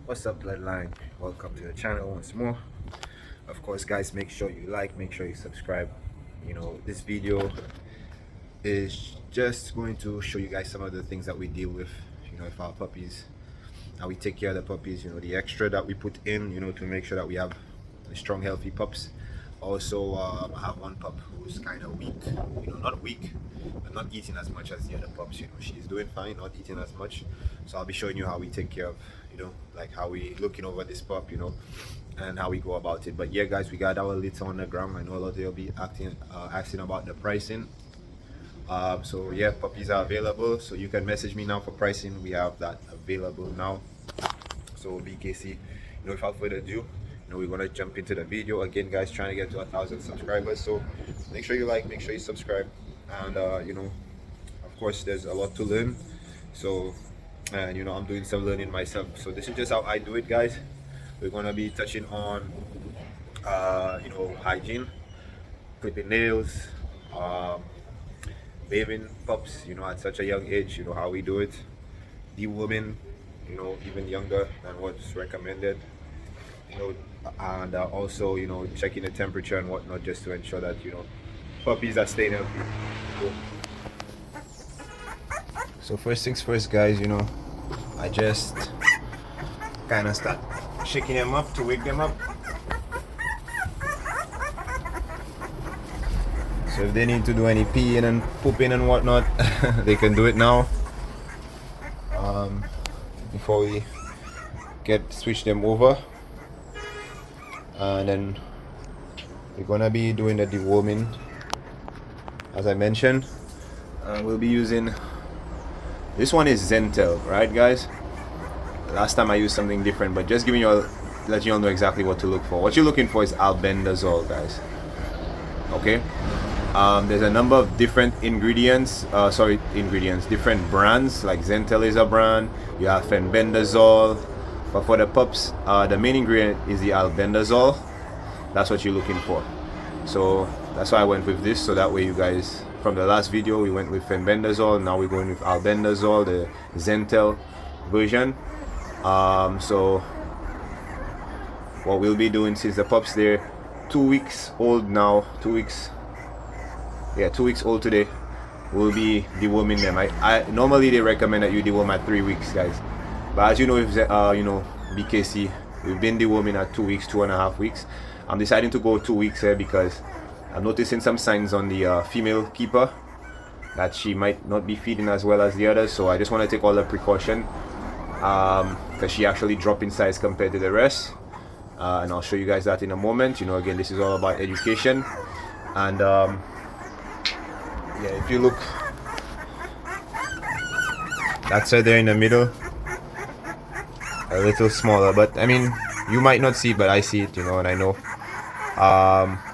What's up, Bloodline? Welcome to the channel once more. Of course, guys, make sure you like, make sure you subscribe. This video is just going to show you guys some of the things that we deal with, with our puppies, how we take care of the puppies, the extra that we put in, to make sure that we have strong, healthy pups. Also, I have one pup who's kind of weak, not weak, but not eating as much as the other pups. She's doing fine, not eating as much. So I'll be showing you how we take care of, like how we looking over this pup, and how we go about it. But yeah, guys, we got our litter on the ground. I know a lot of you will be asking about the pricing. So yeah, puppies are available, so you can message me now for pricing. We have that available now. So BKC, without further ado, we're gonna jump into the video again, guys. Trying to get to 1,000 subscribers, so make sure you like, make sure you subscribe, and of course there's a lot to learn. So and I'm doing some learning myself, so this is just how I do it, guys. We're gonna be touching on hygiene, clipping nails, bathing pups, at such a young age, how we do it, deworming, even younger than what's recommended, and also, checking the temperature and whatnot, just to ensure that, puppies are staying healthy. So first things first, guys, I just kind of start shaking them up to wake them up. So if they need to do any peeing and pooping and whatnot, they can do it now. Before we switch them over, and then we're gonna be doing the deworming, as I mentioned. We'll be using, this one is Zentel, right, guys? Last time I used something different, but just let you all know exactly what to look for. What you're looking for is albendazole, guys. Okay. There's a number of different different brands. Like Zentel is a brand. You have fenbendazole, but for the pups, the main ingredient is the albendazole. That's what you're looking for. So that's why I went with this, so that way you guys, from the last video we went with fenbendazole, now we're going with albendazole, the Zentel version. So what we'll be doing, since the pups, they're 2 weeks old now, 2 weeks old today, we'll be deworming them. I normally they recommend that you deworm at 3 weeks, guys, but as you know, if BKC, we've been deworming at 2 weeks, 2.5 weeks. I'm deciding to go 2 weeks here because I'm noticing some signs on the female keeper that she might not be feeding as well as the others. So I just want to take all the precaution, because she actually dropped in size compared to the rest, and I'll show you guys that in a moment. Again, this is all about education. And yeah, if you look, that's her there in the middle, a little smaller, but I mean, you might not see it, but I see it, and I know.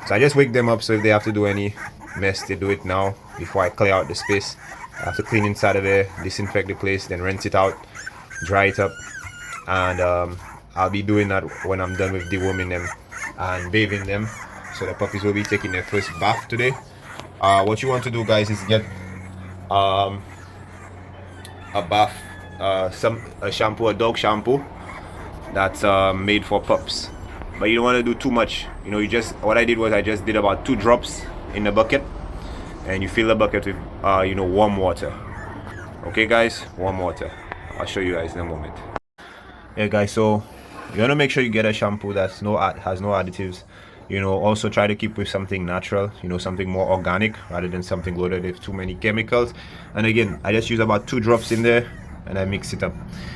So I just wake them up, so if they have to do any mess, they do it now before I clear out the space. I have to clean inside of there, disinfect the place, then rinse it out, dry it up, and I'll be doing that when I'm done with deworming them and bathing them. So the puppies will be taking their first bath today. What you want to do, guys, is get a bath, a shampoo, a dog shampoo that's made for pups, but you don't want to do too much. What I did was I just did about 2 drops in the bucket, and you fill the bucket with warm water. Okay, guys, warm water. I'll show you guys in a moment. Yeah, guys, so you want to make sure you get a shampoo that's has no additives. Also try to keep with something natural, something more organic, rather than something loaded with too many chemicals. And again, I just use about 2 drops in there, and I mix it up,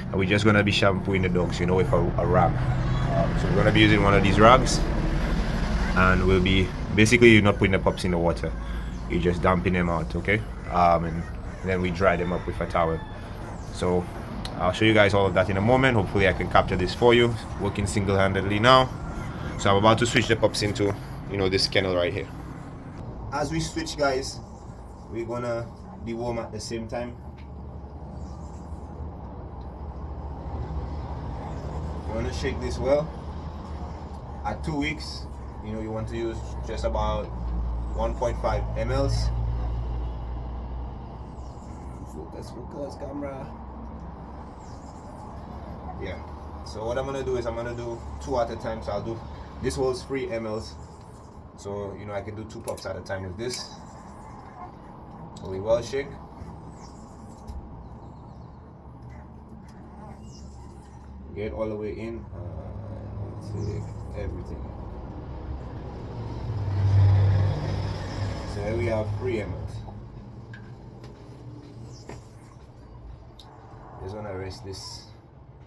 and we're just gonna be shampooing the dogs, with a rag. So we're gonna be using one of these rags, and we'll be, basically, you're not putting the pups in the water, you're just dumping them out, okay? And then we dry them up with a towel. So I'll show you guys all of that in a moment. Hopefully I can capture this for you, working single-handedly now. So I'm about to switch the pups into, this kennel right here. As we switch, guys, we're gonna deworm at the same time. You wanna shake this well. At 2 weeks, you want to use just about 1.5 mLs. Focus, camera. Yeah. So what I'm gonna do is I'm gonna do 2 at a time. So I'll do, this holds 3 mLs. So you know I can do 2 pups at a time with this. So we well shake. Get all the way in. Take everything. So here we have 3 mLs. Just wanna rest this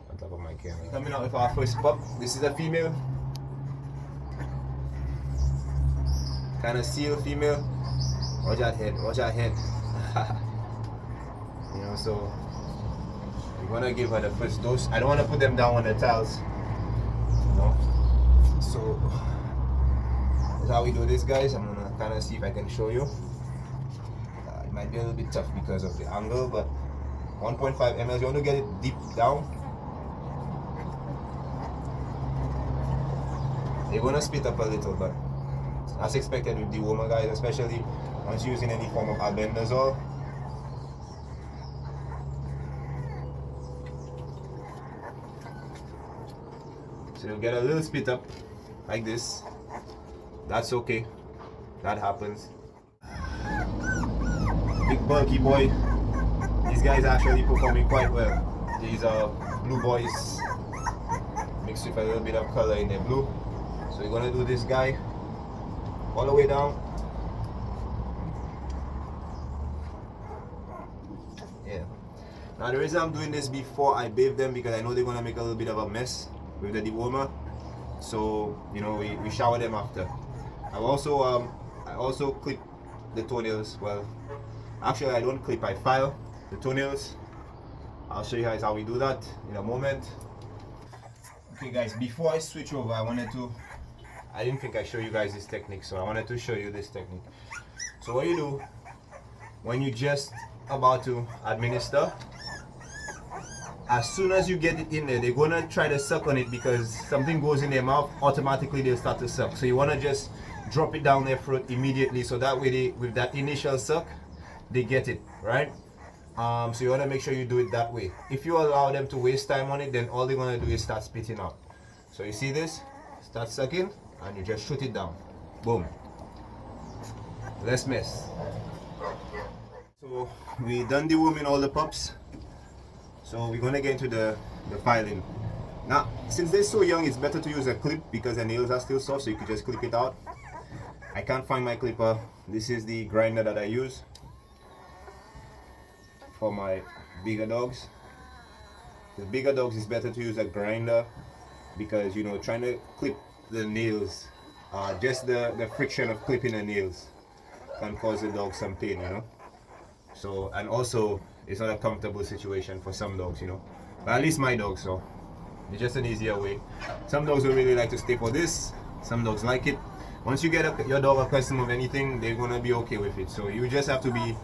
on top of my camera. Coming out with our first pup. This is a female. Kind of seal female. Watch that head, watch that head. You know, so we're gonna give her the first dose. I don't wanna put them down on the tiles. You know? So that's how we do this, guys. I'm gonna kind of see if I can show you. It might be a little bit tough because of the angle, but 1.5 ml, you want to get it deep down. They're gonna spit up a little, but as expected with dewormer, guys, especially once using any form of albendazole. So you'll get a little spit up like this. That's okay, that happens. Big bulky boy. These guys are actually performing quite well. These are blue boys mixed with a little bit of color in their blue. So we're gonna do this guy all the way down. Yeah. Now the reason I'm doing this before I bathe them, because I know they're gonna make a little bit of a mess with the dewormer. So you know we shower them after. I also clip the toenails. Well, actually I don't clip, I file the toenails. I'll show you guys how we do that in a moment. Okay guys, before I switch over, I didn't think I showed you guys this technique, so I wanted to show you this technique. So what you do when you just about to administer, as soon as you get it in there, they're gonna try to suck on it because something goes in their mouth, automatically they'll start to suck. So you wanna just drop it down their throat immediately, so that way with that initial suck, they get it, right? So you want to make sure you do it that way. If you allow them to waste time on it, then all they're going to do is start spitting out. So you see this? Start sucking and you just shoot it down. Boom. Less mess. So we done deworming all the pups. So we're going to get into the filing. Now, since they're so young, it's better to use a clip because the nails are still soft, so you can just clip it out. I can't find my clipper. This is the grinder that I use for my bigger dogs. The bigger dogs, is better to use a grinder because, you know, trying to clip the nails, just the friction of clipping the nails can cause the dog some pain, you know. So, and also it's not a comfortable situation for some dogs, you know, but at least my dog, so it's just an easier way. Some dogs will really like to stay for this, some dogs like it. Once you get your dog accustomed of anything, they're gonna be okay with it. So you just have to be,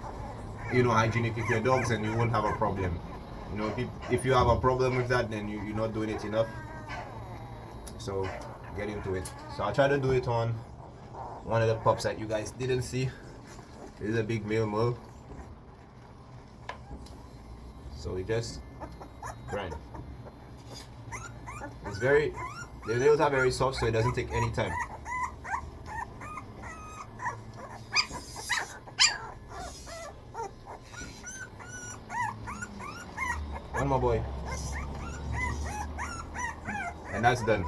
you know, hygienic with your dogs and you won't have a problem. You know, if you have a problem with that, then you're not doing it enough. So get into it. So I'll try to do it on one of the pups that you guys didn't see. This is a big male merle. So we just grind. It's the nails are very soft, so it doesn't take any time. One more, boy. And that's done.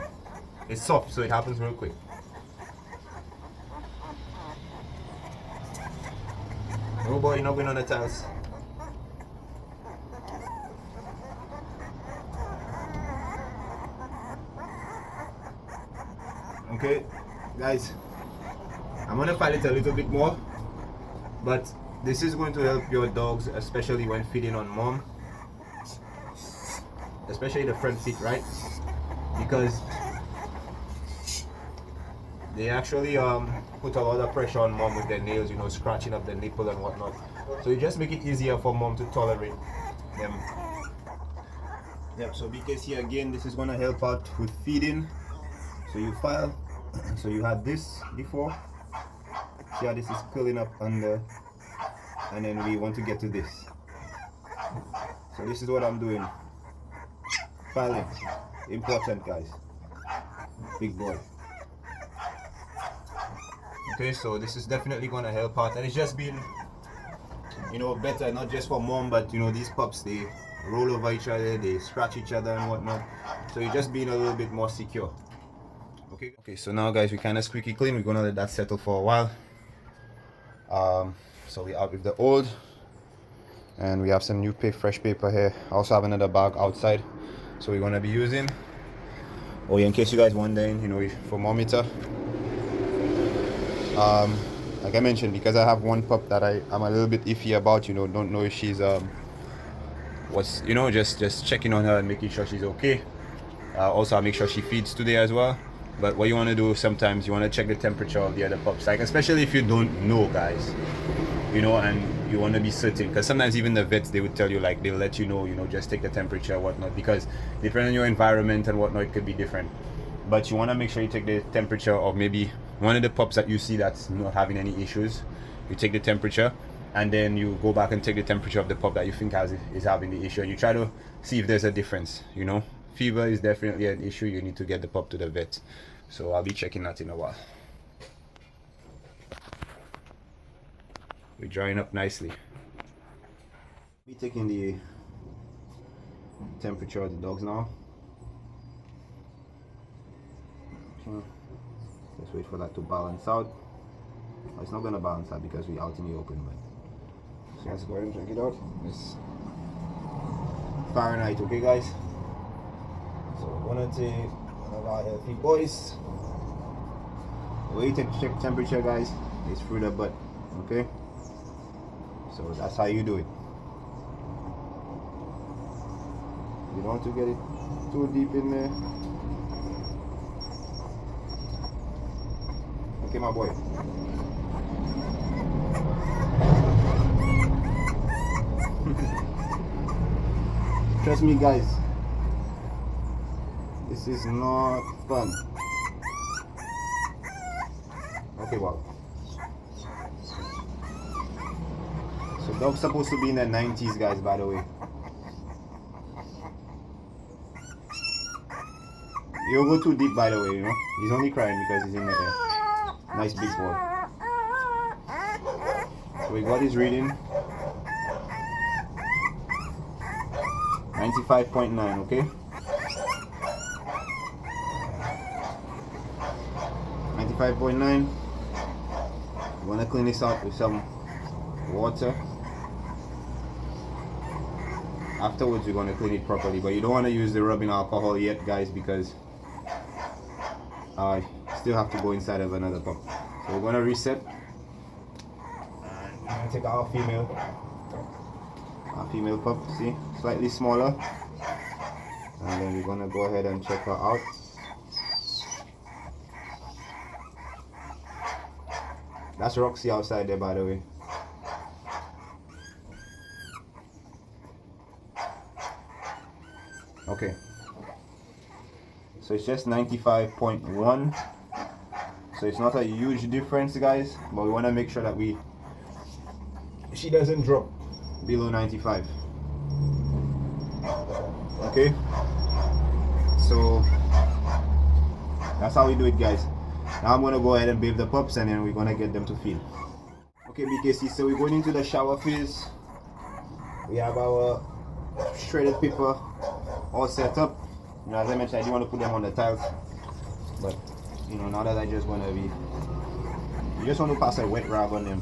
It's soft, so it happens real quick. Oh boy, you're not going on the tiles. Okay, guys, I'm gonna file it a little bit more, but this is going to help your dogs, especially when feeding on mom, especially the front feet, right? Because they actually put a lot of pressure on mom with their nails, you know, scratching up the nipple and whatnot. So you just make it easier for mom to tolerate them. Yep, so because here again, this is gonna help out with feeding. So you file, so you had this before, see how this is curling up under, and then we want to get to this. So this is what I'm doing, filing, Important, guys. Big boy. Okay, so this is definitely gonna help out, and it's just been, you know, better not just for mom, but you know, these pups, they roll over each other, they scratch each other and whatnot, so you're just being a little bit more secure. Okay, so now guys, we kind of squeaky clean. We're gonna let that settle for a while. So we out with the old, and we have some new fresh paper here. I also have another bag outside, so we're gonna be using. Oh yeah, in case you guys wondering, you know, thermometer. Like I mentioned, because I have one pup that I'm a little bit iffy about, you know, don't know if she's what's, you know, just checking on her and making sure she's okay. Also I make sure she feeds today as well. But what you want to do sometimes, you want to check the temperature of the other pups, like especially if you don't know, guys, you know, and you want to be certain, because sometimes even the vets, they would tell you, like, they'll let you know, you know, just take the temperature or whatnot, because depending on your environment and whatnot, it could be different. But you want to make sure you take the temperature of maybe one of the pups that you see that's not having any issues. You take the temperature, and then you go back and take the temperature of the pup that you think is having the issue, and you try to see if there's a difference. You know, fever is definitely an issue. You need to get the pup to the vet. So I'll be checking that in a while. We're drying up nicely. Be taking the temperature of the dogs now. Okay. Let's wait for that to balance out. Well, it's not gonna balance out because we're out in the open, but so let's go ahead and check it out. It's Fahrenheit, okay guys? So we're gonna take one of our healthy boys. The way you check temperature, guys, is through the butt, okay? So that's how you do it. You don't want to get it too deep in there. Okay, my boy. Trust me, guys. This is not fun. Okay, wow. So dog's supposed to be in the 90s, guys, by the way. You'll go too deep, by the way, you know. He's only crying because he's in the air. Nice big boy. So we got his reading. 95.9, okay? 95.9. I'm gonna clean this out with some water. Afterwards we're gonna clean it properly, but you don't want to use the rubbing alcohol yet, guys, because I still have to go inside of another pup. So we're gonna reset. And we're gonna take our female pup, see, slightly smaller, and then we're gonna go ahead and check her out. That's Roxy outside there, by the way. Okay, so it's just 95.1, so it's not a huge difference, guys, but we want to make sure that she doesn't drop below 95. Okay, so that's how we do it, guys. Now I'm gonna go ahead and bathe the pups, and then we're gonna get them to feed. Okay, BKC, so we're going into the shower phase. We have our shredded paper all set up. You know, as I mentioned, I do want to put them on the tiles, but you know, now that I just want to be, you just want to pass a wet rag on them.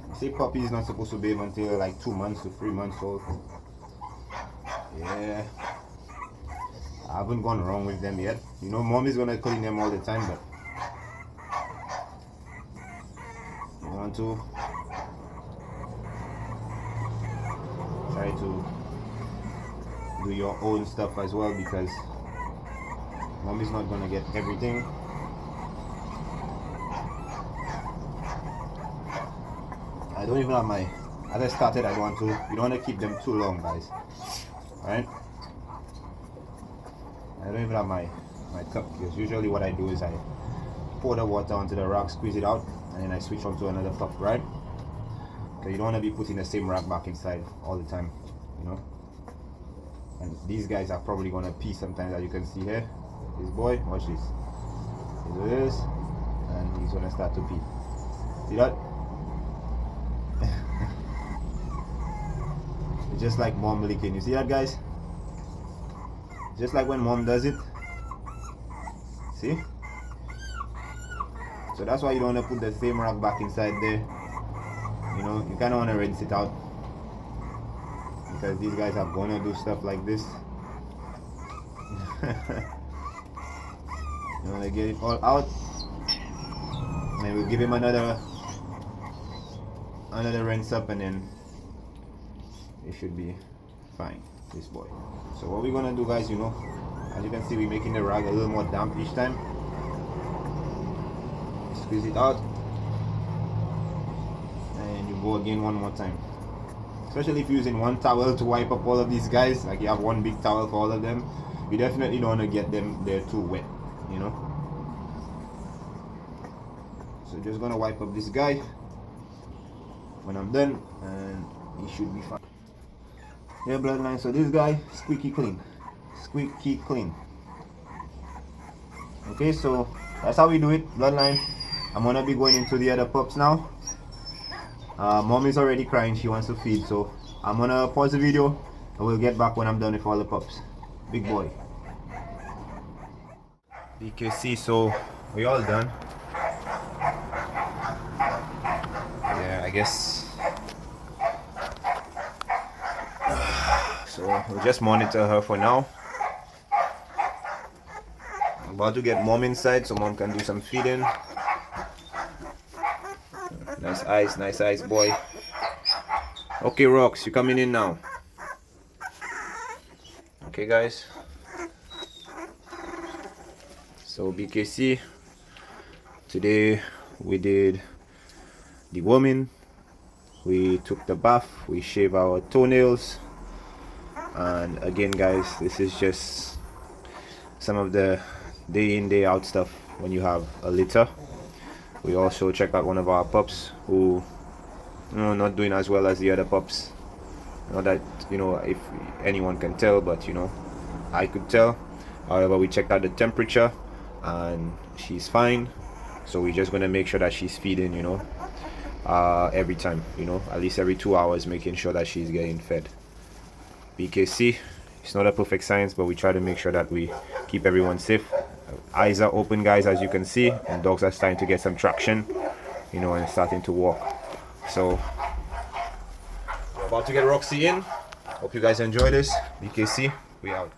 You see, puppy is not supposed to bathe until like 2 months to 3 months old. Yeah, I haven't gone wrong with them yet. You know, mom is gonna clean them all the time, but you want to try to do your own stuff as well, because mom is not gonna get everything. I don't even have my, as I started, I don't want to, you don't want to keep them too long, guys. Alright, I don't even have my cup, because usually what I do is I pour the water onto the rag, squeeze it out, and then I switch onto another cup, right? So you don't want to be putting the same rag back inside all the time, you know. And these guys are probably gonna pee sometimes, as you can see here. This boy, watch this. Here's what it is, and he's gonna start to pee. See that? It's just like mom licking. You see that, guys? Just like when mom does it. See? So that's why you don't want to put the same rock back inside there. You know, you kind of want to rinse it out, because these guys are gonna do stuff like this. You want to get it all out, and we'll give him another rinse up, and then it should be fine, this boy. So what we're gonna do, guys, you know, as you can see, we're making the rag a little more damp each time. Squeeze it out, and you go again one more time. Especially if you're using one towel to wipe up all of these guys, like you have one big towel for all of them, you definitely don't want to get them there too wet, you know. So just gonna wipe up this guy when I'm done, and he should be fine. Yeah, bloodline. So this guy, squeaky clean. Okay, so that's how we do it, bloodline. I'm gonna be going into the other pups now. Mom is already crying, she wants to feed, so I'm gonna pause the video and we'll get back when I'm done with all the pups. Big boy. BKC, so we all done. Yeah, I guess. So we'll just monitor her for now. I'm about to get mom inside so mom can do some feeding. Nice eyes, boy. Okay, Rox, you coming in now. Okay, guys. So BKC, today we did deworming, we took the bath, we shave our toenails, and again, guys, this is just some of the day in day out stuff when you have a litter. We also checked out one of our pups who, you know, not doing as well as the other pups. Not that, you know, if anyone can tell, but you know, I could tell. However, we checked out the temperature and she's fine, so we're just gonna make sure that she's feeding, you know, every time, you know, at least every 2 hours, making sure that she's getting fed. BKC, it's not a perfect science, but we try to make sure that we keep everyone safe. Eyes are open, guys, as you can see, and dogs are starting to get some traction, you know, and starting to walk. So we're about to get Roxy in. Hope you guys enjoy this. BKC, we out.